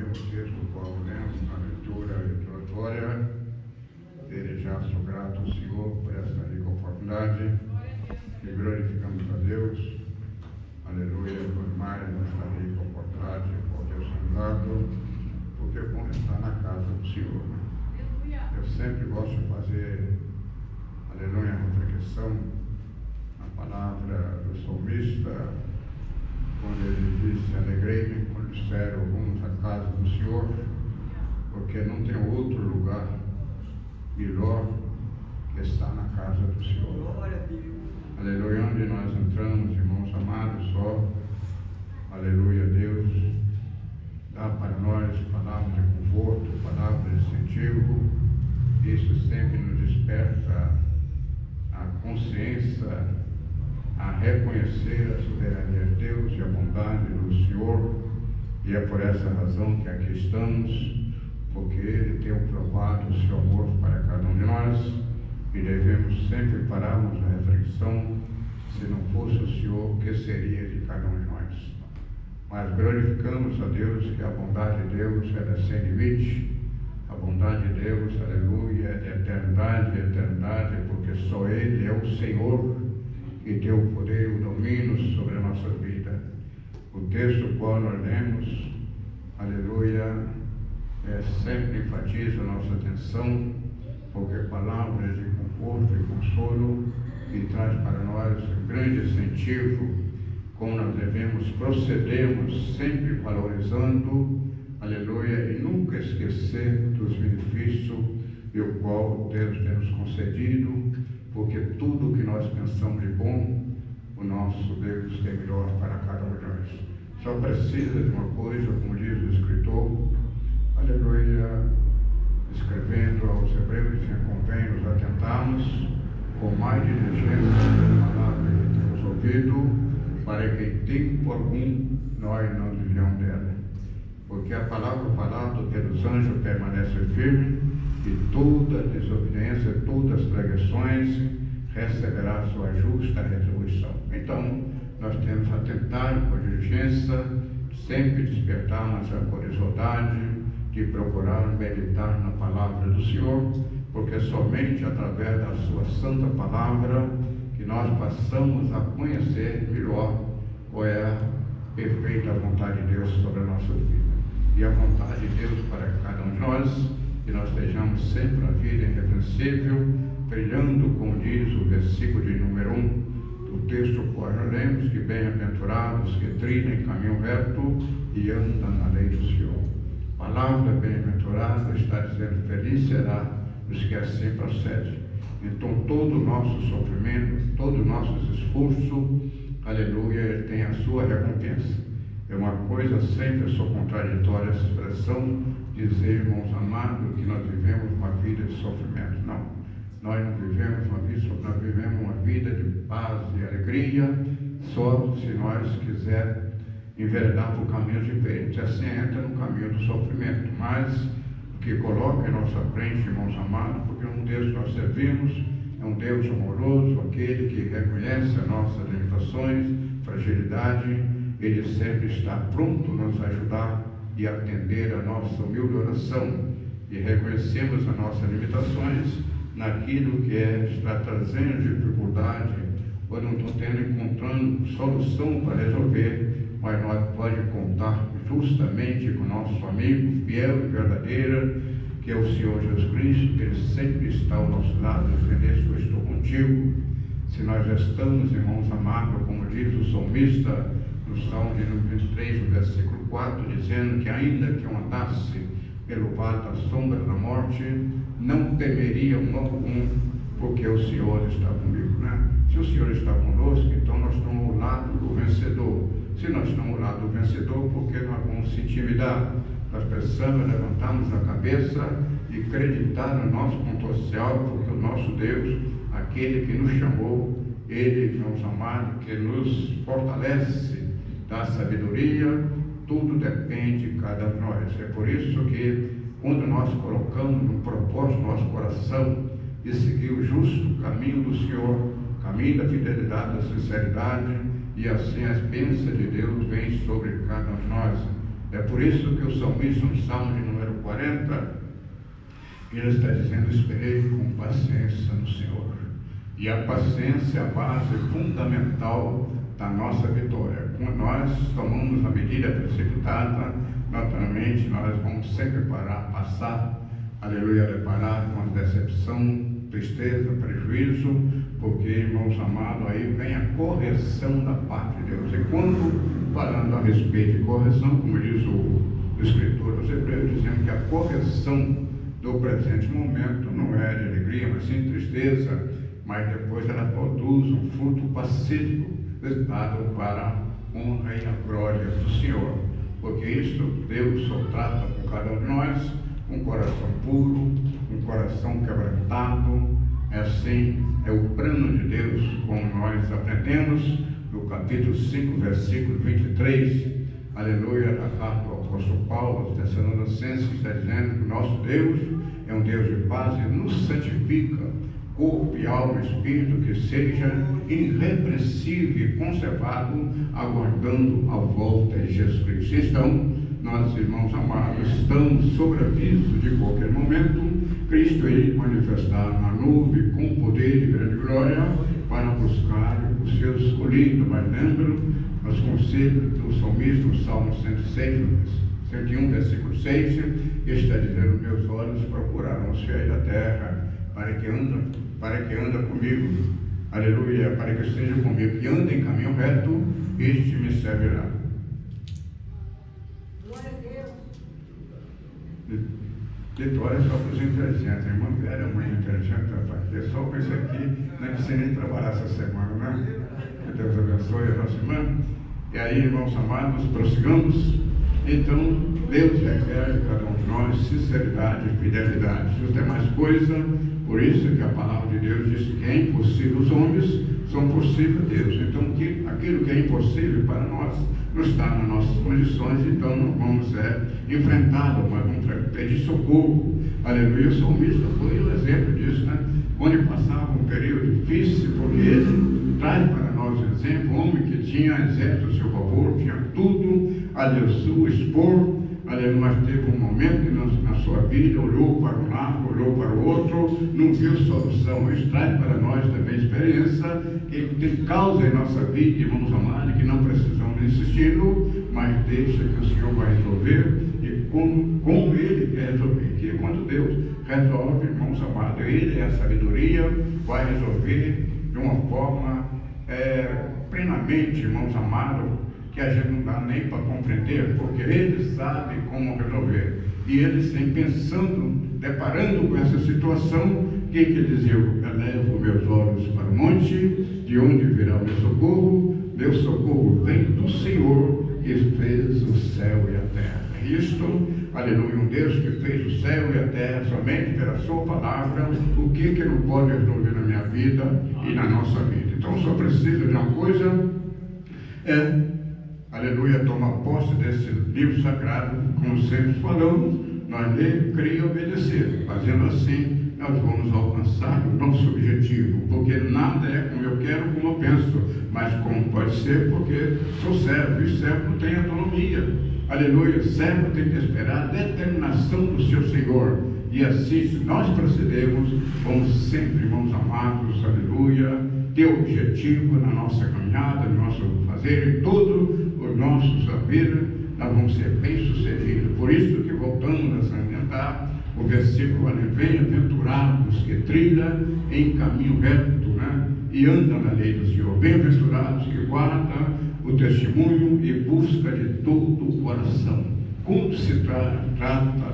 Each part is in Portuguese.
o texto qual lemos na leitura introdutória. Desde já sou grato ao Senhor por esta rica oportunidade e glorificamos a Deus, aleluia, por mais esta rica oportunidade por Deus dado, porque é bom estar na casa do Senhor. Eu sempre gosto de fazer, aleluia, a reflexão na palavra do salmista, quando ele disse: alegrei-me quando disseram vamos à casa do Senhor, porque não tem outro lugar melhor que estar na casa do Senhor. Glória a Deus. Aleluia, onde nós entramos, irmãos amados, só, aleluia, Deus dá para nós palavras de conforto, palavras de incentivo. Isso sempre nos desperta a consciência, a reconhecer a soberania de Deus e a bondade do Senhor, e é por essa razão que aqui estamos, porque Ele tem provado o seu amor para cada um de nós, e devemos sempre pararmos na reflexão: se não fosse o Senhor, o que seria de cada um de nós? Mas glorificamos a Deus, que a bondade de Deus é sem limite, a bondade de Deus, aleluia, é de eternidade, porque só Ele é o Senhor que tem o poder e o domínio sobre a nossa vida. O texto qual nós lemos, aleluia, sempre enfatiza a nossa atenção, porque palavras de conforto e consolo, e traz para nós um grande incentivo, como nós devemos procedermos, sempre valorizando, aleluia, e nunca esquecer dos benefícios e o qual Deus tem nos concedido, porque tudo que nós pensamos de bom, o nosso Deus tem melhor para cada um de nós. Só precisa de uma coisa, como diz o escritor, aleluia, escrevendo aos Hebreus, que convém nos atentarmos com mais diligência na palavra que temos ouvido, para que em tempo algum nós não desviamos dela. Porque a palavra falada pelos anjos permanece firme, e toda desobediência, todas as transgressões receberá sua justa retribuição. Então, nós temos que atentar com diligência, sempre despertarmos a curiosidade de procurar meditar na palavra do Senhor, porque somente através da sua santa palavra que nós passamos a conhecer melhor qual é a perfeita vontade de Deus sobre a nossa vida. E a vontade de Deus para cada um de nós, que nós estejamos sempre na vida irrepreensível, brilhando, como diz o versículo de número 1 do texto qual nós lemos, que bem-aventurados que trilham em caminho reto e andam na lei do Senhor. A palavra bem-aventurada está dizendo: feliz será os que assim procedem. Então todo o nosso sofrimento, todo o nosso esforço, aleluia, ele tem a sua recompensa. É uma coisa sempre só contraditória essa expressão, dizer, irmãos amados, que nós vivemos uma vida de sofrimento. Não, nós não vivemos uma vida, nós vivemos uma vida de paz e alegria, só se nós quisermos enveredar por caminhos diferentes. Assim entra no caminho do sofrimento, mas o que coloca em nossa frente, irmãos amados, porque um Deus que nós servimos é um Deus amoroso, aquele que reconhece as nossas limitações, fragilidade. Ele sempre está pronto a nos ajudar e atender a nossa humilde oração, e reconhecemos as nossas limitações naquilo que está trazendo dificuldade, ou não estão encontrando solução para resolver, mas nós podemos contar justamente com o nosso amigo fiel e verdadeiro, que é o Senhor Jesus Cristo, que Ele sempre está ao nosso lado, dizendo: eu estou contigo. Se nós estamos, irmãos amados, como diz o salmista, no Salmo de número 23, no versículo 4, dizendo que ainda que eu andasse pelo vale da sombra da morte, não temeria mal algum, porque o Senhor está comigo, né? Se o Senhor está conosco, então nós estamos ao lado do vencedor. Se nós estamos ao lado do vencedor, por que nós vamos se intimidar? Nós precisamos levantarmos a cabeça e acreditar no nosso potencial, porque o nosso Deus, aquele que nos chamou, Ele, meus amados, que nos fortalece, dá sabedoria, tudo depende de cada um de nós. É por isso que, quando nós colocamos no propósito do nosso coração de seguir o justo caminho do Senhor, caminho da fidelidade, da sinceridade, e assim as bênçãos de Deus vêm sobre cada um de nós. É por isso que o salmista, no Salmo de número 40, ele está dizendo: esperei com paciência no Senhor. E a paciência é a base fundamental da nossa vitória. Quando nós tomamos a medida precipitada, naturalmente nós vamos sempre passar, aleluia, deparar com a decepção, tristeza, prejuízo, porque, irmãos amados, aí vem a correção da parte de Deus. E quando, falando a respeito de correção, como diz o escritor dos Hebreus, dizendo que a correção do presente momento não é de alegria, mas sim tristeza, mas depois ela produz um fruto pacífico, dado para a honra e a glória do Senhor. Porque isso Deus só trata com cada um de nós, um coração puro, um coração quebrantado. Assim é o plano de Deus, como nós aprendemos no capítulo 5, versículo 23, aleluia, da carta do apóstolo Paulo aos Tessalonicenses, está dizendo que o nosso Deus é um Deus de paz e nos santifica, corpo e alma e espírito, que seja irrepreensível e conservado, aguardando a volta de Jesus Cristo. Então, nós, irmãos amados, estamos sob aviso de qualquer momento, Cristo ele manifestar na nuvem com poder e grande glória para buscar os seus escolhidos. Mas lembram os conselhos do salmista, no Salmo 101, versículo 6, está dizendo: meus olhos procuraram os fiéis da terra, para que anda comigo, aleluia, para que esteja comigo, que anda em caminho reto, este me servirá. Glória a Deus. Vitória só para os inteligentes. A irmã Vera é muito inteligente, rapaz. Eu só com isso aqui, não precisa nem trabalhar essa semana, né? Que Deus abençoe a nossa irmã. E aí, irmãos amados, prossigamos. Então, Deus requer de cada um de nós sinceridade e fidelidade. As demais coisas, por isso que a palavra de Deus diz que é impossível os homens, são possíveis a Deus. Então, aquilo que é impossível para nós não está nas nossas condições, então não vamos enfrentá-lo, mas vamos pedir socorro. Aleluia. O salmista foi um exemplo disso, né? Onde passava um período difícil, porque ele traz para nós um exemplo, um homem que tinha exército a seu favor, tinha tudo a seu expor. Aleluia, mas teve um momento que na sua vida olhou para um lado, olhou para o outro, não viu solução. Isso traz para nós também experiência que tem causa em nossa vida, irmãos amados, que não precisamos insistir, mas deixa que o Senhor vai resolver e como Ele quer resolver. Que quando Deus resolve, irmãos amados, Ele é a sabedoria, vai resolver de uma forma plenamente, irmãos amados, que a gente não dá nem para compreender, porque Ele sabe como resolver. E Ele sempre pensando, deparando com essa situação, o que Ele dizia? Eu elevo meus olhos para o monte, de onde virá o meu socorro? Meu socorro vem do Senhor, que fez o céu e a terra. Isto, aleluia, um Deus que fez o céu e a terra somente pela sua palavra, o que Ele não pode resolver na minha vida e na nossa vida. Então, só precisa de uma coisa, aleluia, toma posse desse livro sagrado, como sempre falamos, nós ler, crer e obedecer. Fazendo assim, nós vamos alcançar o nosso objetivo, porque nada é como eu quero, como eu penso, mas como pode ser, porque sou servo, e servo não tem autonomia. Aleluia, servo tem que esperar a determinação do seu Senhor. E assim, se nós procedermos, vamos sempre, irmãos amados, aleluia, ter objetivo na nossa caminhada, no nosso fazer, em todo os nossos saberes, nós vamos ser bem-sucedidos. Por isso que voltamos a salientar o versículo: bem-aventurados que trilham em caminho reto, né? E andam na lei do Senhor. Bem-aventurados que guardam o testemunho e busca de todo o coração. Quando se trata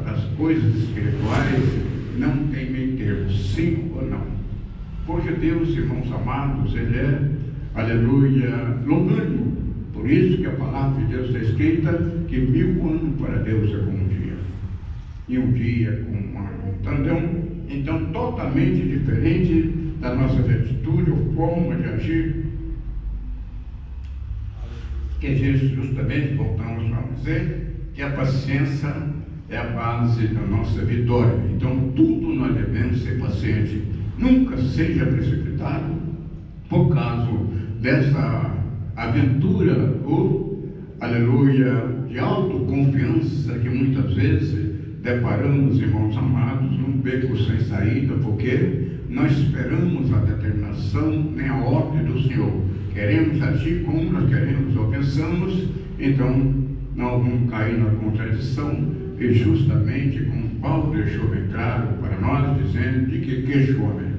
das coisas espirituais, não tem meio termo, sim ou não. Porque Deus, irmãos amados, Ele é, aleluia, longânimo. Por isso que a palavra de Deus está escrita que 1000 anos para Deus é como um dia, e um dia é como um ano. Então, totalmente diferente da nossa atitude ou forma de agir, que justamente voltamos a dizer que a paciência é a base da nossa vitória. Então, tudo nós devemos ser pacientes. Nunca seja precipitado por causa dessa aventura ou aleluia, de autoconfiança que muitas vezes deparamos, irmãos amados, num beco sem saída, porque não esperamos a determinação nem a ordem do Senhor. Queremos agir como nós queremos ou pensamos, então nós vamos cair na contradição, e justamente como Paulo deixou bem claro para nós, dizendo de que queixou-me.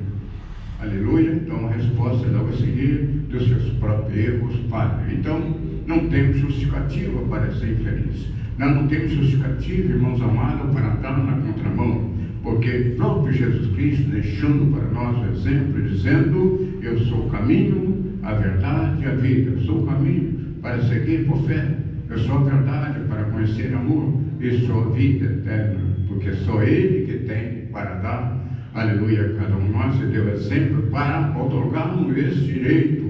Aleluia. Então a resposta é logo a seguir dos seus próprios erros, Padre. Então não temos justificativa para ser infeliz. Nós não temos justificativa, irmãos amados, para andar na contramão, porque próprio Jesus Cristo deixando para nós o exemplo, dizendo: eu sou o caminho, a verdade e a vida. Eu sou o caminho para seguir por fé. Eu sou a verdade para conhecer amor. E sou a vida eterna, porque só Ele que tem para dar. Aleluia, cada um de nós se deu exemplo para otorgarmos esse direito,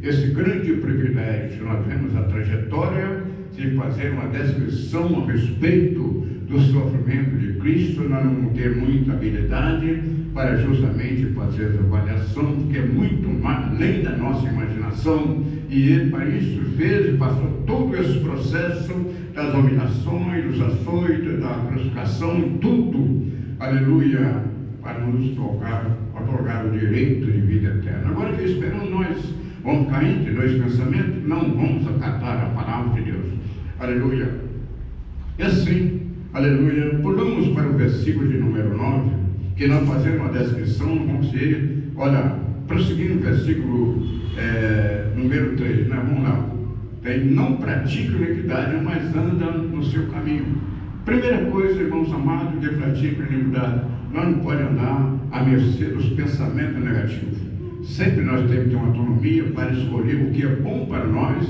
esse grande privilégio. Nós vemos a trajetória de fazer uma descrição a respeito do sofrimento de Cristo. Nós não vamos ter muita habilidade para justamente fazer essa avaliação, porque é muito mais além da nossa imaginação, e Ele para isso fez e passou todo esse processo das humilhações, dos açoites, da crucificação, tudo, aleluia, para nos otorgar o direito de vida eterna. Agora que esperamos nós, vamos cair entre dois pensamentos? Não vamos acatar a palavra de Deus. Aleluia. E assim, aleluia, pulamos para o versículo de número 9, que nós fazemos uma descrição, vamos ver, olha, prosseguindo o versículo número 3, né? Vamos lá. Não pratica iniquidade, mas anda no seu caminho. Primeira coisa, irmãos amados, que pratica iniquidade, nós não podemos andar à mercê dos pensamentos negativos. Sempre nós temos que ter uma autonomia para escolher o que é bom para nós,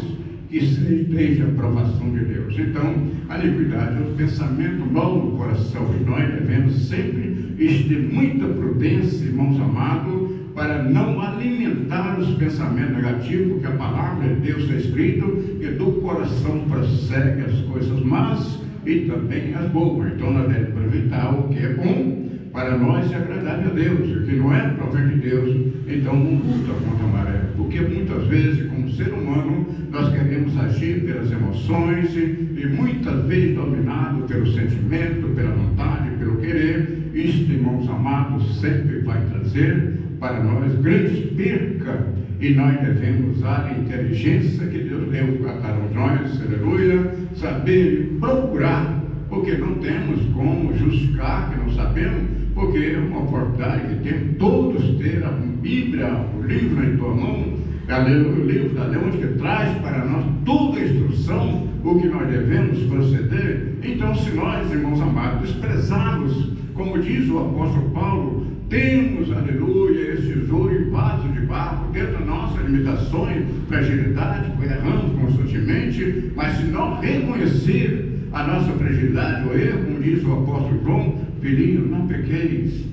que esteja a aprovação de Deus. Então, a iniquidade é um pensamento mau no coração, e nós devemos sempre ter muita prudência, irmãos amados, para não alimentar os pensamentos negativos, porque a palavra de Deus está escrito que do coração prossegue as coisas más e também as boas. Então nós devemos aproveitar o que é bom para nós e agradável a Deus, o que não é provéito de Deus, então não luta contra a maré, porque muitas vezes, como ser humano, nós queremos agir pelas emoções e muitas vezes dominado pelo sentimento, pela vontade, pelo querer. Isto, irmãos amados, sempre vai trazer para nós grandes percas, e nós devemos usar a inteligência que Deus deu para cada um de nós, aleluia, saber procurar, porque não temos como justificar que não sabemos, porque é uma oportunidade que temos todos ter a Bíblia, o livro em tua mão, aleluia, o livro da Deus que traz para nós toda a instrução, o que nós devemos proceder. Então, se nós, irmãos amados, desprezarmos, como diz o apóstolo Paulo, temos, aleluia, esse tesouro em vaso de barro, dentro das nossas limitações, fragilidade, erramos constantemente, mas se não reconhecer a nossa fragilidade, o erro, como diz o apóstolo João, filhinho, não pequeis.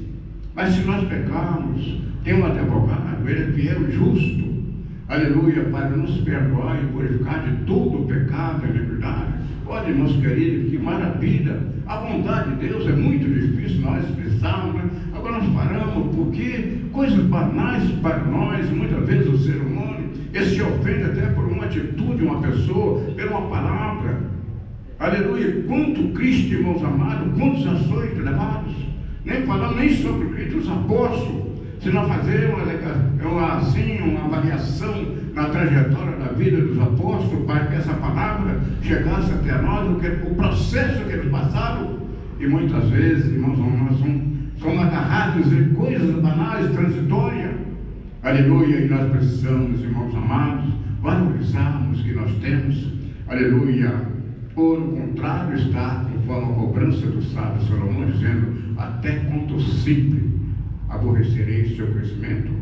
Mas se nós pecarmos, tem um advogado, ele é fiel e justo, aleluia, para nos perdoar e purificar de todo o pecado e iniquidade. Olha, irmãos queridos, que maravilha! A bondade de Deus é muito difícil nós expressarmos, né? Agora nós paramos, porque coisas banais para nós, muitas vezes o ser humano, ele se ofende até por uma atitude de uma pessoa, por uma palavra. Aleluia! Quanto Cristo, irmãos amados, quantos açoites levados? Nem falamos nem sobre Cristo, os apóstolos. Se nós fazermos uma avaliação na trajetória da vida dos apóstolos, para que essa palavra chegasse até nós, o processo que eles passaram, e muitas vezes, irmãos, nós somos agarrados em coisas banais, transitórias, aleluia, e nós precisamos, irmãos amados, valorizarmos o que nós temos, aleluia. Por contrário, está conforme a cobrança do sábio Salomão, dizendo: até quanto simples aborrecerei seu conhecimento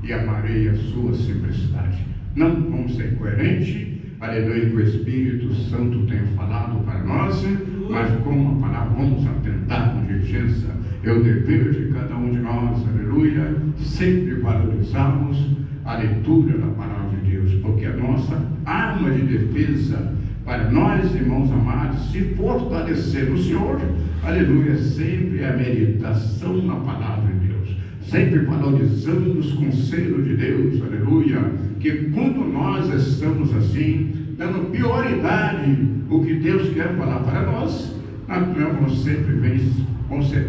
e amarei a sua simplicidade. Não vamos ser coerentes, aleluia, que o Espírito Santo tem falado para nós, mas como a palavra, vamos atentar com diligência. É o dever de cada um de nós, aleluia, sempre valorizarmos a leitura da palavra de Deus, porque a nossa arma de defesa para nós, irmãos amados, se fortalecer no Senhor, aleluia, sempre a meditação na palavra de Deus, sempre valorizando os conselhos de Deus, aleluia, que quando nós estamos assim, dando prioridade o que Deus quer falar para nós, nós vamos ser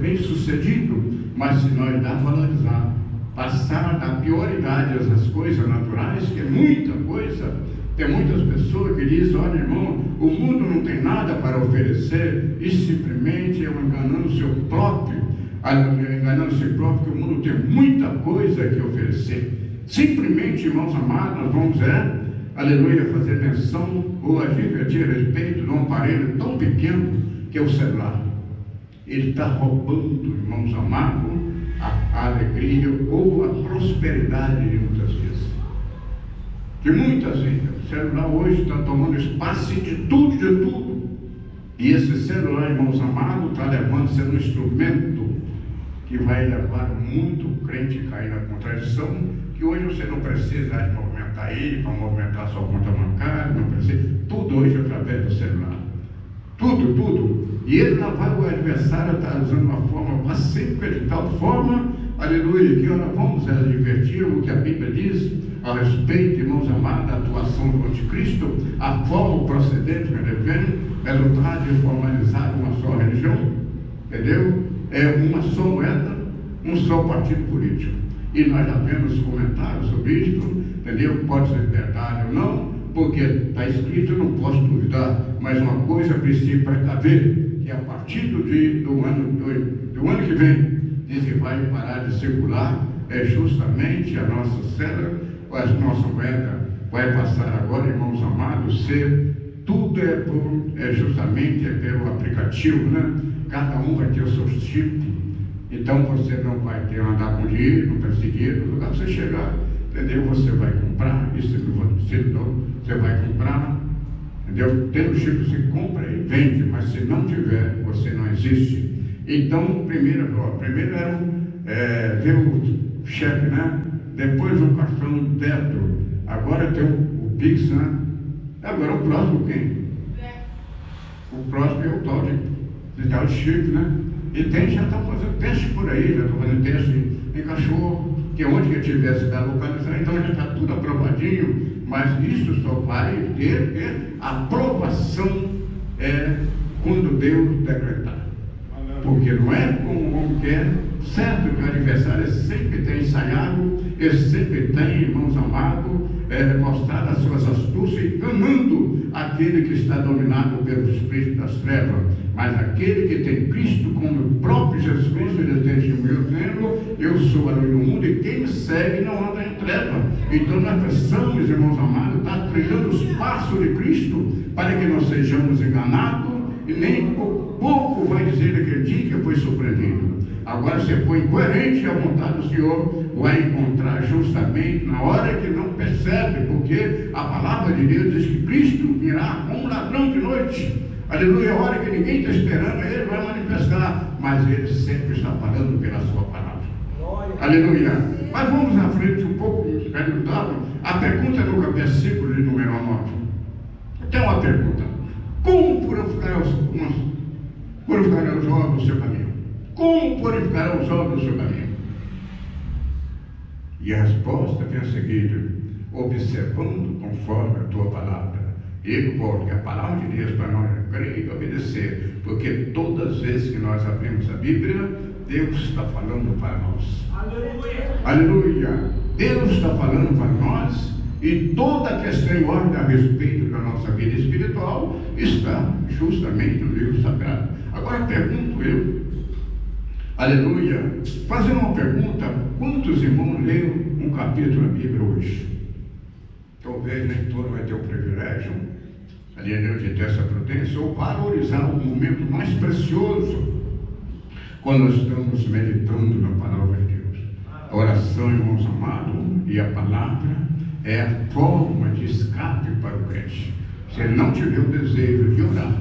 bem sucedidos. Mas se nós não valorizar, passar a dar prioridade às coisas naturais, que é muita coisa, tem muitas pessoas que dizem: olha, irmão, o mundo não tem nada para oferecer, e simplesmente eu enganando o seu próprio, que o mundo tem muita coisa que oferecer. Simplesmente, irmãos amados, nós vamos aleluia, fazer menção ou advertir a respeito de um aparelho tão pequeno que é o celular. Ele está roubando, irmãos amados, a alegria ou a prosperidade de muitas vezes. De muitas vezes. O celular hoje está tomando espaço de tudo. E esse celular, irmãos amados, está levando a ser um instrumento que vai levar muito crente a cair na contradição, que hoje você não precisa de movimentar ele para movimentar a sua conta bancária, não precisa. Tudo hoje através do celular. Tudo. E ele lá vai, o adversário está usando uma forma pacífica, de tal forma, aleluia, que nós vamos advertir o que a Bíblia diz a respeito, irmãos amados, da atuação do anticristo, a forma procedente que ele vem, é lutar de formalizar uma só religião, entendeu? É uma só moeda, um só partido político. E nós já vemos comentários sobre isso, entendeu? Pode ser verdade ou não, porque está escrito, eu não posso duvidar, mas uma coisa precisa precaver, que a partir do ano que vem, diz que vai parar de circular, é justamente a nossa célula, a nossa moeda vai passar agora, irmãos amados, tudo justamente pelo aplicativo, né? Cada um vai ter o seu chip, então você não vai ter andar com dinheiro, não precisa de dinheiro, no lugar que você chegar, entendeu? Você vai comprar, isso que você vai comprar, entendeu? Tem o chip, você compra e vende, mas se não tiver, você não existe. Então, primeiro era ver o cheque, né? Depois o cartão de débito, agora tem o Pix, né? Agora o próximo quem? O próximo é o tal de chip, né? E já estão fazendo teste por aí, já estão fazendo teste em cachorro, que onde que tivesse da localização, então já está tudo aprovadinho, mas isso só vai ter aprovação quando Deus decretar. Porque não é como o homem quer, certo que o adversário sempre tem ensaiado, ele sempre tem, irmãos amados, mostrado as suas astúcias, enganando aquele que está dominado pelo espírito das trevas. Mas aquele que tem Cristo, como o próprio Jesus Cristo, ele tem dizendo: eu sou a luz do mundo, e quem me segue não anda em treva. Então nós precisamos, irmãos amados, estar trilhando os passos de Cristo, para que não sejamos enganados, e nem por pouco vai dizer aquele dia que foi surpreendido. Agora, se for incoerente à vontade do Senhor, vai encontrar justamente na hora que não percebe, porque a palavra de Deus diz que Cristo virá como um ladrão de noite. Aleluia, a hora que ninguém está esperando, ele vai manifestar, mas ele sempre está falando pela sua palavra. Aleluia. Mas vamos à frente um pouco, a pergunta no versículo de número 9. Tem uma pergunta: como purificar os olhos do seu caminho? Como purificar os olhos do seu caminho? E a resposta vem a seguir: observando conforme a tua palavra. E porque a palavra de Deus para nós é crer e obedecer, porque todas as vezes que nós abrimos a Bíblia, Deus está falando para nós. Aleluia! Aleluia! Deus está falando para nós, e toda a questão e ordem a respeito da nossa vida espiritual está justamente no livro sagrado. Agora pergunto eu, aleluia, fazendo uma pergunta: quantos irmãos leram um capítulo da Bíblia hoje? Talvez nem todo vai ter o privilégio, aleluia, de ter essa prudência, ou valorizar o momento mais precioso, quando nós estamos meditando na palavra de Deus. A oração, irmãos amados, e a palavra é a forma de escape para o crente. Se ele não tiver o desejo de orar,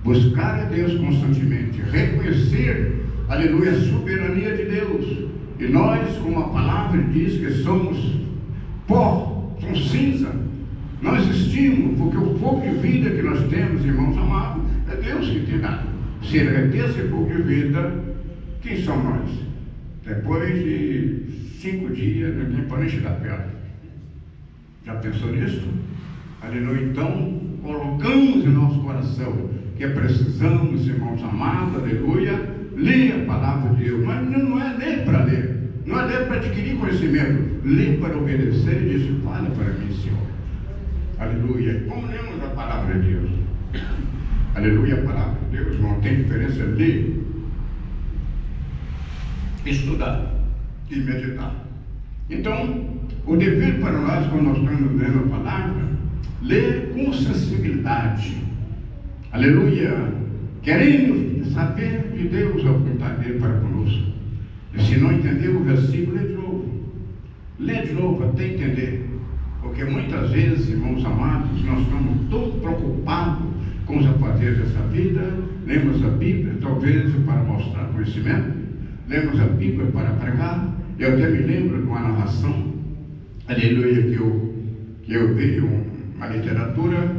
buscar a Deus constantemente, reconhecer, aleluia, a soberania de Deus, e nós, como a palavra diz, que somos pó, somos cinza, não existimos, porque o fogo de vida que nós temos, irmãos amados, é Deus que tem dado. Se ele reter esse fogo de vida, quem são nós? Depois de 5 dias, ninguém pode nem chegar perto. Já pensou nisso? Aleluia. Então, colocamos em nosso coração que precisamos, irmãos amados, aleluia, ler a palavra de Deus. Mas não é ler para ler, não é ler para adquirir conhecimento, ler para obedecer. E disse: fala para mim, Senhor. Aleluia. Como lemos a palavra de Deus? Aleluia. A palavra de Deus não tem diferença ler, estudar e meditar. Então, o dever para nós, quando nós estamos lendo a palavra, ler com sensibilidade. Aleluia. Querendo saber de Deus, a vontade dele para conosco. E se não entender o versículo, lê de novo. Lê de novo até entender. Porque muitas vezes, irmãos amados, nós estamos tão preocupados com os afazeres dessa vida. Lemos a Bíblia, talvez para mostrar conhecimento. Lemos a Bíblia para pregar. Eu até me lembro de uma narração, aleluia, que eu vi uma literatura,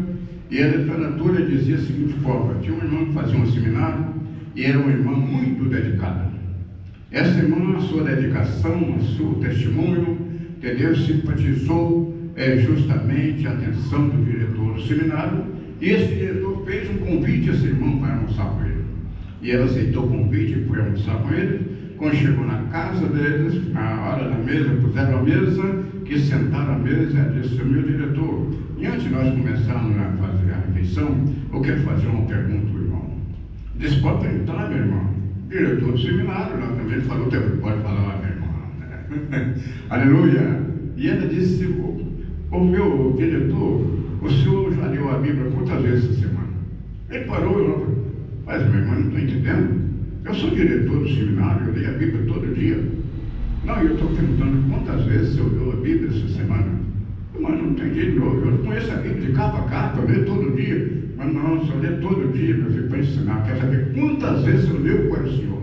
e a literatura dizia a seguinte forma: tinha uma irmã que fazia um seminário, e era uma irmã muito dedicada. Essa irmã, a sua dedicação, o seu testemunho, entendeu? Simpatizou justamente a atenção do diretor do seminário, e esse diretor fez um convite a essa irmã para almoçar com ele. E ela aceitou o convite e foi almoçar com ele. Quando chegou na casa deles, na hora da mesa, puseram a mesa, que sentaram à mesa, ela disse: meu diretor, e antes de nós começarmos a fazer a refeição, eu quero fazer uma pergunta ao irmão. Disse: pode perguntar, meu irmão. Diretor do seminário, nós também falou: pode falar, meu irmão. Aleluia. E ela disse: o meu diretor, o senhor já leu a Bíblia quantas vezes essa semana? Ele parou e falou: mas meu irmão, não estou entendendo. Eu sou diretor do seminário, eu leio a Bíblia todo dia. Não, eu estou perguntando quantas vezes eu leio a Bíblia essa semana. Mas não tem jeito, eu conheço a Bíblia de capa a capa, eu leio todo dia. Mas não, se eu ler todo dia, meu filho, para ensinar, quer saber quantas vezes eu leio para o Senhor.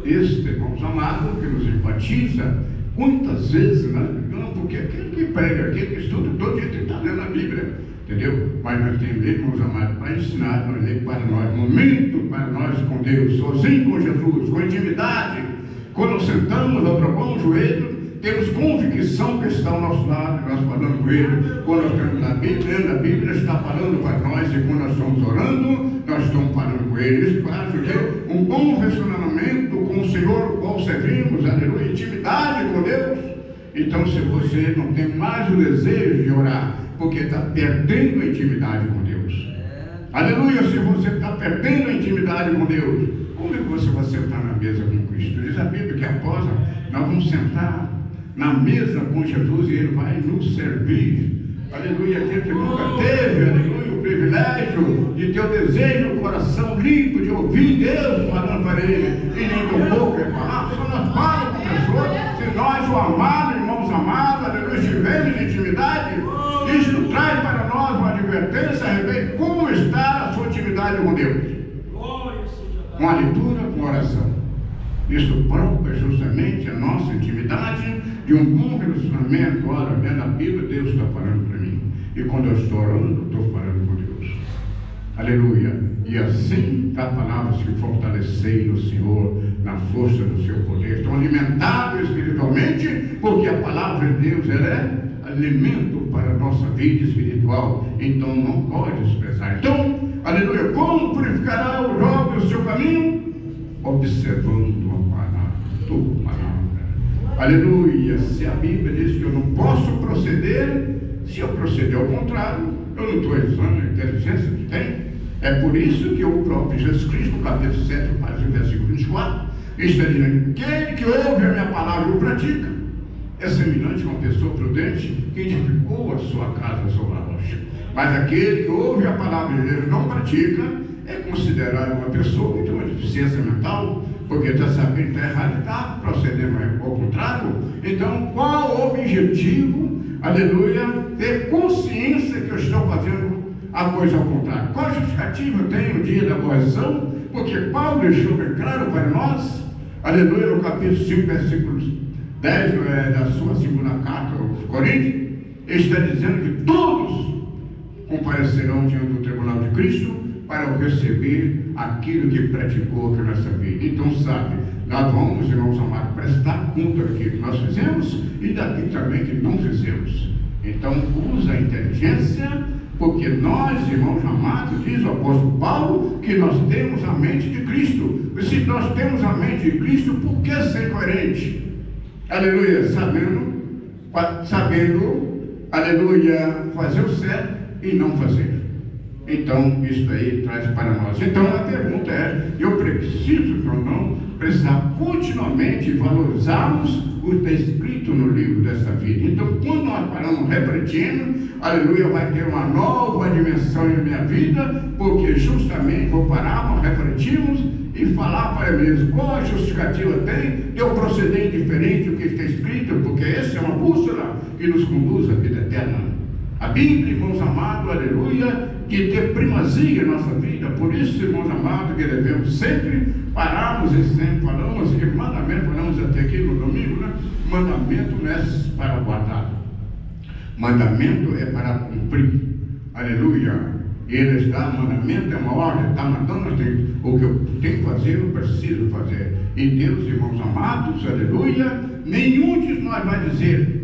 Este, irmãos amados, que nos enfatiza, quantas vezes nós ligamos, porque aquele que prega, aquele que estuda, todo dia tem que estar lendo a Bíblia. Entendeu? Mas nós temos, irmãos amados, para ensinar, nós lemos para nós, momento para nós com Deus, sozinho com Jesus, com intimidade. Quando sentamos, dobramos o joelho, temos convicção que está ao nosso lado, nós falando com Ele. Quando nós temos a Bíblia, lendo a Bíblia, está falando para nós, e quando nós estamos orando, nós estamos falando com Ele. Isso faz um bom relacionamento com o Senhor, o qual servimos, aleluia, intimidade com Deus. Então, se você não tem mais o desejo de orar, porque está perdendo a intimidade com Deus. Aleluia, se você está perdendo a intimidade com Deus, como é que você vai sentar na mesa com Cristo? Diz a Bíblia que após nós vamos sentar na mesa com Jesus e Ele vai nos servir. Aleluia, aquele que nunca teve, aleluia, o privilégio de ter o desejo no coração limpo, de ouvir Deus falando para ele, e nem do pouco ele falar, só nós falamos com a pessoa, se nós o amado, irmãos amados, aleluia, estivermos em intimidade. Isto traz para nós uma advertência a respeito de como está a sua intimidade com Deus. Com a leitura, com a oração. Isso prova justamente a nossa intimidade de um bom relacionamento. Ora, vendo a Bíblia, Deus está falando para mim. E quando eu estou orando, estou falando com Deus. Aleluia. E assim a palavra se fortalecei no Senhor, na força do seu poder. Estão alimentados espiritualmente, porque a palavra de Deus, ela é alimento para a nossa vida espiritual, então não pode desprezar. Então, aleluia, como purificará o jovem o seu caminho? Observando a palavra, tua palavra. Aleluia, se a Bíblia diz que eu não posso proceder, se eu proceder ao contrário, eu não estou usando a inteligência que tem. É por isso que o próprio Jesus Cristo, no capítulo 7, versículo 24, está dizendo: aquele que ouve a minha palavra e o pratica é semelhante a uma pessoa prudente que edificou a sua casa sobre a rocha. Mas aquele que ouve a palavra de Deus e não pratica é considerado uma pessoa que tem uma deficiência mental, porque está sabendo que está errado, está procedendo ao contrário. Então, qual o objetivo? Aleluia, ter consciência que eu estou fazendo a coisa ao contrário. Qual justificativa eu tenho no dia da correção? Porque Paulo deixou bem claro para nós, aleluia, no capítulo 5, versículos 10 da sua segunda carta aos Coríntios, está dizendo que todos comparecerão diante do tribunal de Cristo para receber aquilo que praticou aqui nessa vida. Então, sabe, nós vamos, irmãos amados, prestar conta daquilo que nós fizemos e daquilo também que não fizemos. Então, usa a inteligência, porque nós, irmãos amados, diz o apóstolo Paulo, que nós temos a mente de Cristo. E se nós temos a mente de Cristo, por que ser coerente? Aleluia, sabendo, aleluia, fazer o certo e não fazer. Então, isso aí traz para nós. Então, a pergunta é, eu preciso ou não precisar continuamente valorizarmos o que está escrito no livro desta vida. Então, quando nós paramos refletindo, aleluia, vai ter uma nova dimensão na minha vida, porque justamente vou parar, nós refletimos e falar para eles qual a justificativa tem de eu proceder diferente do que está escrito, porque essa é uma bússola que nos conduz à vida eterna. A Bíblia, irmãos amados, aleluia, que tem primazia em nossa vida. Por isso, irmãos amados, que devemos sempre pararmos e sempre falamos que mandamento, falamos até aqui no domingo, né? Mandamento não é para guardar, mandamento é para cumprir. Aleluia. Ele está, mandamento é uma ordem, está mandando o que eu tenho que fazer, eu preciso fazer. E Deus, irmãos amados, aleluia, nenhum de nós vai dizer,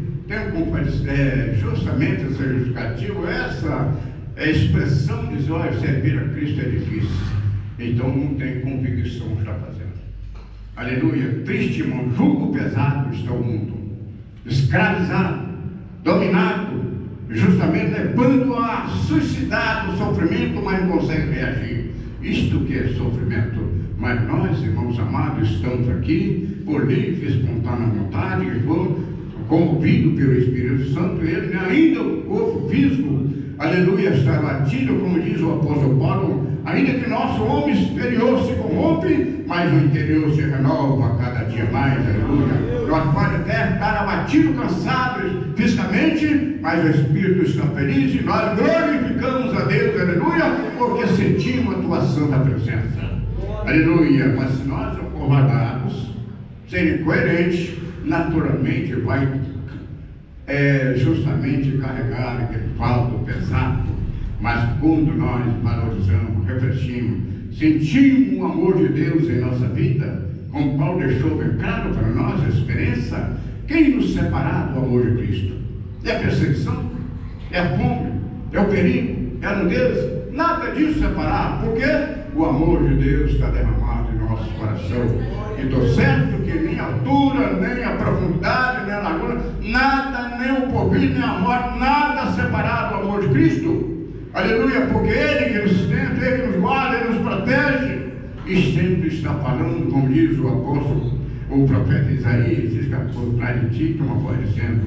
justamente essa justificativa, essa expressão de dizer, olha, servir a Cristo é difícil, então não tem convicção que está fazendo. Aleluia. Triste, irmão, jugo pesado está o mundo, escravizado, dominado, justamente levando a suicidar do sofrimento, mas não consegue reagir. Isto que é sofrimento. Mas nós, irmãos amados, estamos aqui por livre e espontânea vontade, comovido pelo Espírito Santo. Ele ainda o corpo físico, aleluia, está batido, como diz o apóstolo Paulo, ainda que nosso homem exterior se corrompe, mas o interior se renova a cada dia mais, aleluia. Nós podemos até estar abatidos, cansados fisicamente, mas o Espírito está feliz e nós glorificamos a Deus, aleluia, porque sentimos a tua santa presença, aleluia. Mas se nós acovardados, serem coerentes, naturalmente vai justamente carregar aquele fardo pesado. Mas quando nós valorizamos, refletimos, sentimos o amor de Deus em nossa vida, como Paulo deixou bem claro para nós a experiência, quem nos separar do amor de Cristo? É a perseguição? É a fome? É o perigo? É a nudez? Nada disso separar, porque o amor de Deus está derramado em nosso coração. E estou certo que nem a altura, nem a profundidade, nem a largura, nada, nem o porvir, nem a morte, nada separado do amor de Cristo. Aleluia, porque Ele que nos sustenta, Ele que nos guarda, Ele nos protege. E sempre está falando, como diz o apóstolo, o profeta Isaías, diz que por trás de ti tem uma voz dizendo,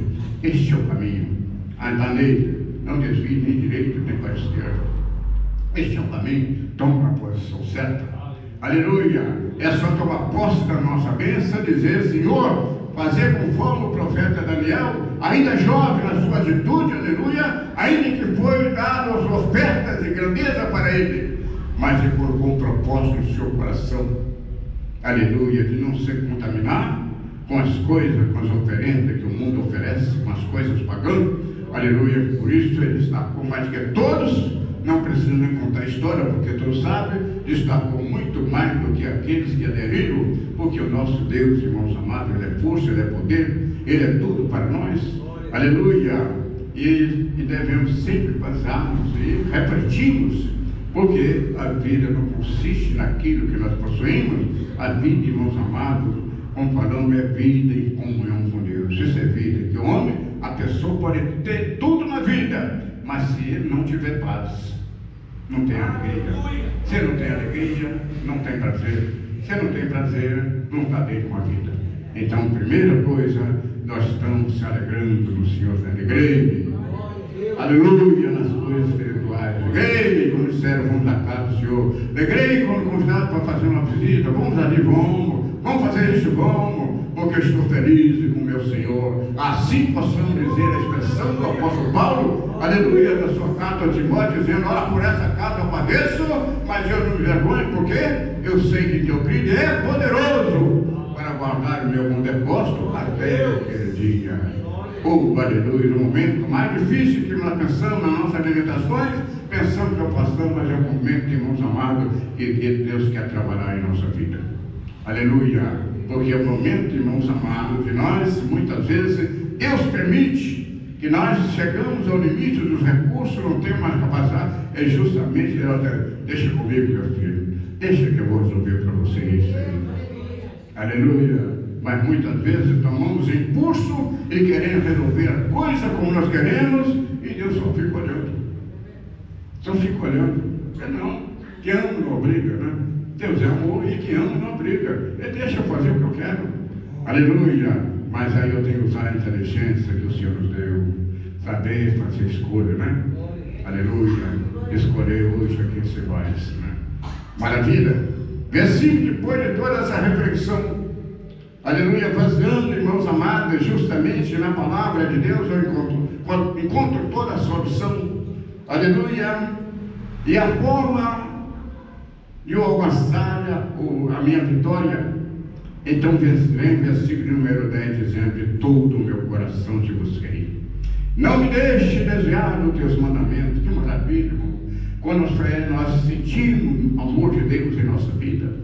este é o caminho, anda nele, não desvie nem direito nem para a esquerda. Este é o caminho, toma a posição certa. Aleluia, é só tomar posse da nossa bênção e dizer, Senhor, fazer conforme o profeta Daniel, ainda jovem na sua atitude, aleluia, ainda que foi dado as ofertas e grandeza para ele, mas ele colocou um propósito no seu coração, aleluia, de não se contaminar com as coisas, com as oferendas que o mundo oferece, com as coisas pagando, aleluia. Por isso ele destacou mais que todos, não precisam nem contar a história, porque todos sabem, destacou muito mais do que aqueles que aderiram, porque o nosso Deus, irmãos amados, Ele é força, Ele é poder, Ele é tudo para nós, aleluia. E devemos sempre pensarmos e refletirmos, porque a vida não consiste naquilo que nós possuímos. A vida, irmãos amados, como falamos, é vida em comunhão com Deus. Isso é vida, que o homem, a pessoa pode ter tudo na vida, mas se ele não tiver paz, não tem alegria. Se não tem alegria, não tem prazer. Se não tem prazer, não está bem com a vida. Então, primeira coisa, nós estamos se alegrando no Senhor. Alegrei-me, aleluia, nas coisas espirituais. Alegrei-me quando disseram, vamos à casa do Senhor. Alegrei quando convidaram para fazer uma visita. Vamos ali, vamos fazer isso, vamos, porque eu estou feliz com o meu Senhor. Assim possamos dizer a expressão do apóstolo Paulo, aleluia, da sua carta a Timóteo, dizendo, olha, por essa casa eu padeço, mas eu não me vergonho, porque eu sei que teu Cristo é poderoso para guardar o meu bom depósito até aquele dia. Aleluia, no momento mais difícil que nós pensamos nas nossas limitações, pensamos que eu passamos, mas é um momento, irmãos amados, que Deus quer trabalhar em nossa vida. Aleluia, porque é o momento, irmãos amados, de nós, muitas vezes, Deus permite que nós chegamos ao limite dos recursos, não temos mais capacidade, é justamente, deixa comigo, meu filho, deixa que eu vou resolver para você isso aí. Aleluia. Mas muitas vezes tomamos impulso e queremos resolver a coisa como nós queremos, e Deus só fica olhando. Só fica olhando. Não, que ama não obriga, né? Deus é amor e que ama não obriga. Ele deixa eu fazer o que eu quero. Aleluia. Mas aí eu tenho que usar a inteligência que o Senhor nos deu. Saber fazer escolha, né? Aleluia. Escolher hoje a quem você vai, né? Maravilha. Versículo depois de toda essa reflexão. Aleluia, baseando, irmãos amados, justamente na palavra de Deus, eu encontro toda a solução. Aleluia. E a forma de eu alcançar a minha vitória. Então vem o versículo número 10 dizendo: de todo o meu coração te busquei. Não me deixe desviar dos teus mandamentos. Que maravilha, irmão. Quando nós sentimos o amor de Deus em nossa vida.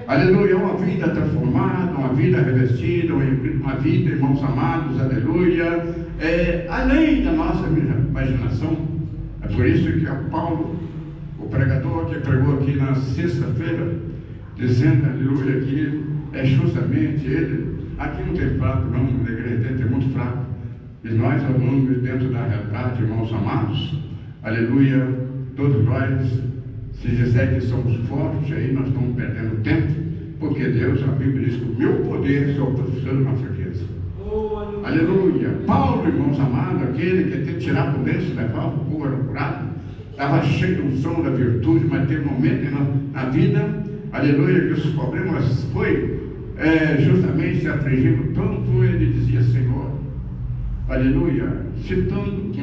Aleluia, uma vida transformada, uma vida revestida, uma vida, irmãos amados, aleluia, além da nossa imaginação. É por isso que Paulo, o pregador que pregou aqui na sexta-feira, dizendo, aleluia, que é justamente ele, aqui não tem fraco não, na igreja tem muito fraco, e nós falamos dentro da realidade, irmãos amados, aleluia, todos nós, se disser que somos fortes, aí nós estamos perdendo tempo, porque Deus, a Bíblia diz que o meu poder se aperfeiçoa na fraqueza. Aleluia. Paulo, irmãos amados, aquele que tem tirado o lenço, levava o povo a curado, estava cheio de unção da virtude, mas teve um momento na vida, aleluia, que os problemas foi justamente se afligindo tanto, ele dizia: Senhor, aleluia, citando que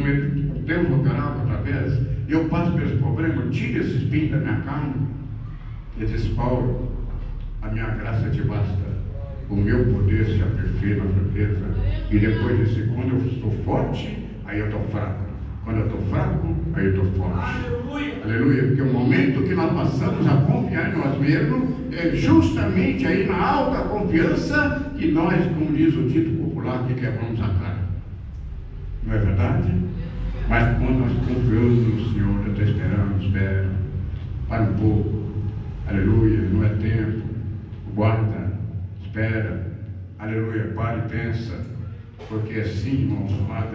Deus operava através, eu passo pelos problemas, tira esse espinho da minha carne. Ele disse: Paulo, a minha graça te basta, o meu poder se aperfeiçoa na fraqueza. E depois disse: quando eu estou forte, aí eu estou fraco. Quando eu estou fraco, aí eu estou forte. Aleluia. Porque o momento que nós passamos a confiar em nós mesmos é justamente aí na alta confiança que nós, como diz o título popular, que quebramos a cara. Não é verdade? Mas quando nós confiamos no Senhor, eu estou esperando, espera, para um pouco, aleluia, não é tempo, guarda, espera, aleluia, para e pensa, porque assim, irmãos amados,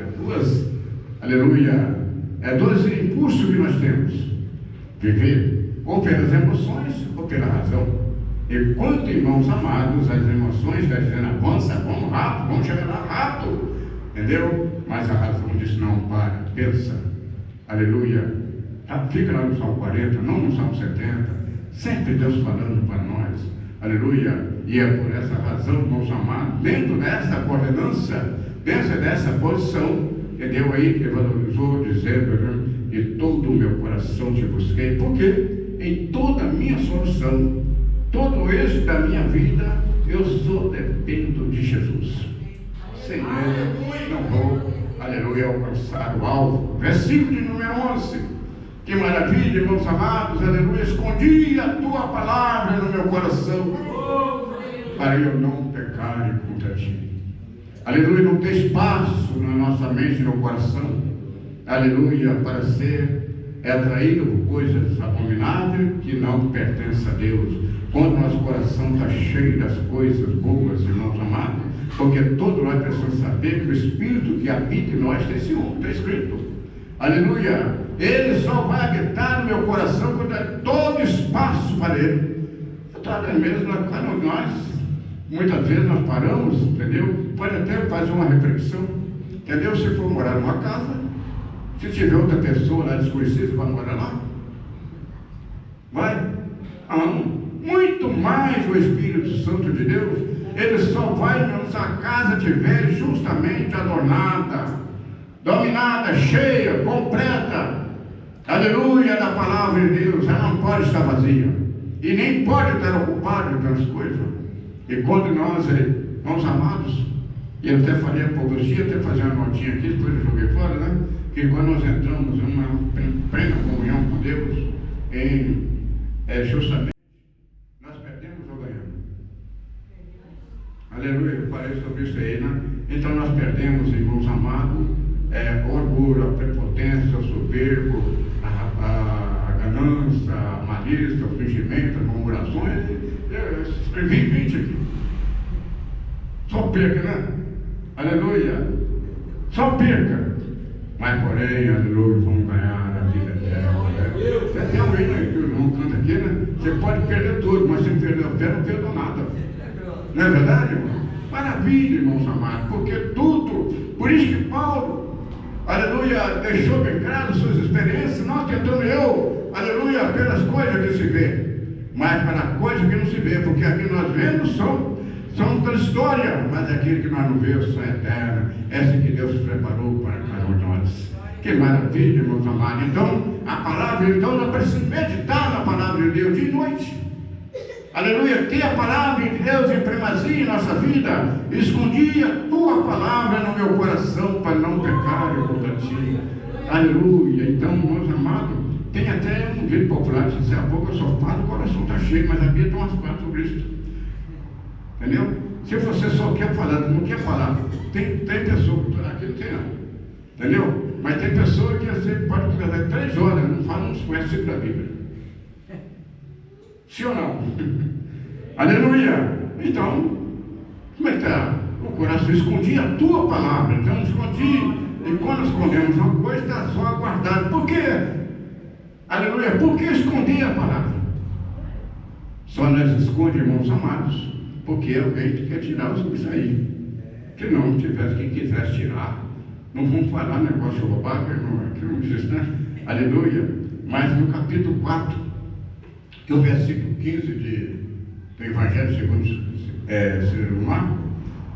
é dois impulsos que nós temos, viver ou pelas emoções ou pela razão. E quanto, irmãos amados, as emoções estão dizendo: avança, vamos rápido, vamos chegar lá rápido, entendeu? Mas a razão diz: não, para, pensa, aleluia, fica lá no Salmo 40, não no Salmo 70, sempre Deus falando para nós, aleluia. E é por essa razão, irmãos amados, dentro dessa coordenança, dentro dessa posição, entendeu aí, que valorizou, dizendo: de todo o meu coração te busquei, porque em toda a minha solução, todo o êxito da minha vida, eu só dependo de Jesus. Sem ele, não vou, aleluia, alcançar o alvo. Versículo de número 11. Que maravilha, irmãos amados, aleluia. Escondi a tua palavra no meu coração, para eu não pecar contra ti. Aleluia, não tem espaço na nossa mente e no coração, aleluia, para ser atraído por coisas abomináveis que não pertencem a Deus. Quando nosso coração está cheio das coisas boas, irmãos amados, porque todos nós precisamos saber que o Espírito que habita em nós tem esse homem, está escrito, aleluia, ele só vai habitar no meu coração quando há todo espaço para ele. Está mesmo quando nós, muitas vezes nós paramos, entendeu? Pode até fazer uma reflexão, entendeu? Se for morar numa casa, se tiver outra pessoa lá desconhecida, vai morar lá? Vai? Muito mais o Espírito Santo de Deus, ele só vai se a casa estiver justamente adornada, dominada, cheia, completa, aleluia, da palavra de Deus. Ela não pode estar vazia, e nem pode estar ocupada com as coisas. E quando nós, irmãos amados, e eu até falei há poucos dias, até fazer uma notinha aqui, depois eu joguei fora, né? Que quando nós entramos em uma plena comunhão com Deus, justamente, nós perdemos ou ganhamos? Aleluia, eu falei sobre isso aí, né? Então nós perdemos, irmãos amados, o orgulho, a prepotência, o soberbo, a ganância, a malícia, o fingimento, as murmurações. Eu escrevi 20 aqui. Só perca, né? Aleluia. Só perca. Mas, porém, aleluia, vamos ganhar a vida eterna. Tem alguém aí que o irmão canta aqui, né? Você pode perder tudo, mas se perder a fé, não perdeu nada. Não é verdade, irmão? Maravilha, irmãos amados, porque tudo, por isso que Paulo, aleluia, deixou bem claro suas experiências, não tentando eu, aleluia, pelas coisas que se vê, mas para coisas que não se vê, porque aqui nós vemos são transitórias, mas aquilo que nós não vemos são eternas, essa que Deus preparou para cada um de nós. Que maravilha, irmãos amados. Então, a palavra, então, nós precisamos meditar na palavra de Deus dia e noite. Aleluia, ter a palavra de Deus em primazia em nossa vida. Escondi a tua palavra no meu coração para não pecar contra ti. Aleluia. Então, meus amados, tem até um vídeo popular que diz: a boca só fala, o coração está cheio, mas a Bíblia tem umas partes sobre isso. Entendeu? Se você só quer falar, não quer falar, tem pessoa, aqui não tem não. Entendeu? Mas tem pessoa que você pode conversar 3 horas, não fala, não se conhece da Bíblia. Sim ou não? Aleluia! Então, como é que está? O coração escondia a tua palavra, então escondi. E quando escondemos uma coisa, está só aguardado. Por quê? Aleluia! Por que esconder a palavra? Só nós escondemos, irmãos amados, porque alguém quer tirar isso aí. Se não tivesse quem quisesse tirar, não vamos falar negócio roubado, irmão, aqui não existe, né? Aleluia! Mas no capítulo 4, que é o versículo 15 do Evangelho segundo Marcos,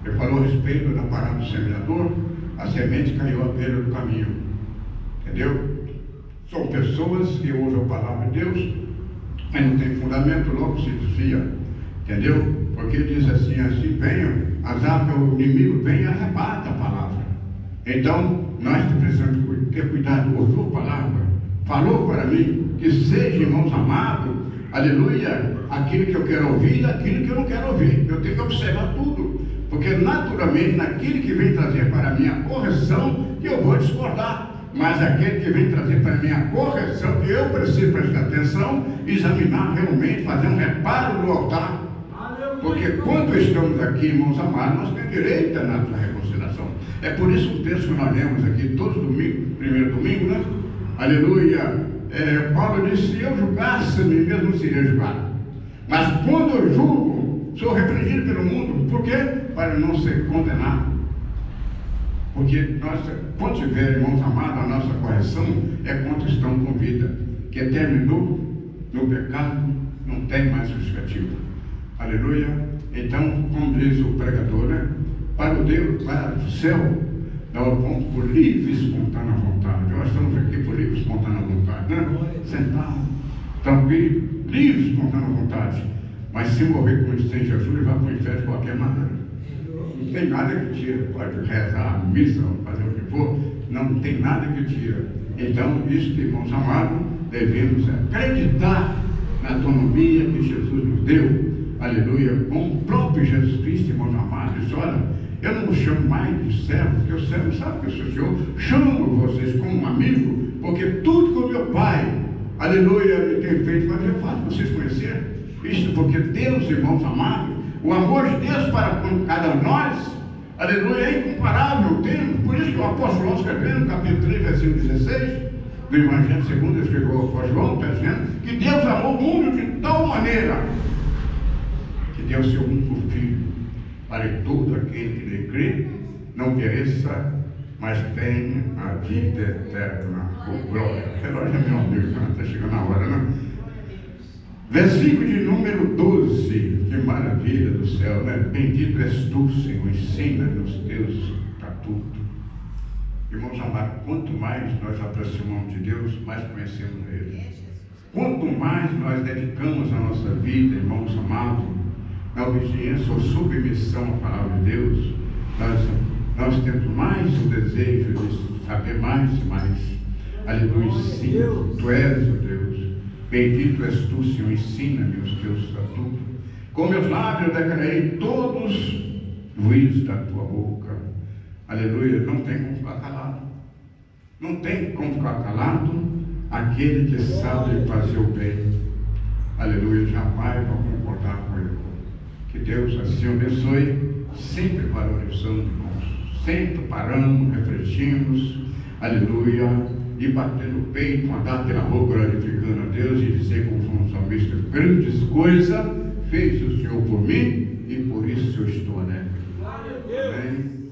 ele falou a respeito da parábola do semeador. A semente caiu à beira do caminho, entendeu? São pessoas que usam a palavra de Deus, mas não tem fundamento, logo se desvia, entendeu? Porque diz assim venha, o inimigo vem e arrebata a palavra. Então, nós precisamos ter cuidado, ouviu a palavra, falou para mim, que seja, irmãos amados, aleluia, aquilo que eu quero ouvir e aquilo que eu não quero ouvir. Eu tenho que observar tudo, porque naturalmente naquilo que vem trazer para mim a correção, eu vou discordar. Mas aquele que vem trazer para mim a correção, que eu preciso prestar atenção, examinar realmente, fazer um reparo no altar. Porque quando estamos aqui, irmãos amados, nós temos direito na reconciliação. É por isso o texto que nós lemos aqui todos os domingos, primeiro domingo, né? Aleluia. Paulo disse: se eu julgasse a mim mesmo, não seria julgado. Mas quando eu julgo, sou repreendido pelo mundo. Por quê? Para não ser condenado. Porque nós, quando tiver, irmãos amados, a nossa correção é quando estão com vida. Que terminou no pecado, não tem mais justificativa. Aleluia. Então, como diz o pregador, né? Para o céu, nós vamos por livre e espontânea vontade. Nós estamos aqui por livre e espontânea vontade, né? Sentado, tranquilo, livre e espontânea vontade. Mas se morrer como sem Jesus, vai para o inferno de qualquer maneira. Não tem nada que tira. Pode rezar, missa, fazer o que for, não tem nada que tira. Então, isso, irmãos amados, devemos acreditar na autonomia que Jesus nos deu. Aleluia, com o próprio Jesus Cristo, irmãos amados. Diz: olha, eu não os chamo mais de servos, porque o servo sabe que eu sou o Senhor. Chamo vocês como um amigo, porque tudo que o meu Pai, aleluia, me tem feito fazer, eu faço vocês conhecerem. Isso porque Deus, irmãos amados, o amor de Deus para com cada um de nós, aleluia, é incomparável. Por isso que o apóstolo João escreveu no capítulo 3, versículo 16, do Evangelho segundo escreveu o apóstolo João, está dizendo que Deus amou o mundo de tal maneira que deu seu único filho, para que todo aquele que lhe crê não pereça, mas tenha a vida eterna. Oh, glória! Relógio é meu amigo, está chegando a hora, né? Versículo de número 12, que maravilha do céu, né? Bendito és tu, Senhor, ensina-nos teus estatutos. Irmãos amados, quanto mais nós aproximamos de Deus, mais conhecemos Ele. Quanto mais nós dedicamos a nossa vida, irmãos amados, na obediência ou submissão à palavra de Deus, nós temos mais o desejo de saber mais e mais. Aleluia, sim, tu és o Deus. Bendito és tu, Senhor, ensina-me os teus estatutos. Com meus lábios declarei todos os juízos da tua boca. Aleluia, não tem como ficar calado. Não tem como ficar calado aquele que sabe fazer o bem. Aleluia, jamais vai concordar com ele. Que Deus assim abençoe, sempre valorizando, irmãos. Sempre paramos, refletimos, aleluia, e batendo o peito, andar pela rua glorificando a Deus e dizer como o salmista, grandes coisas fez o Senhor por mim e por isso eu estou alegre. Amém.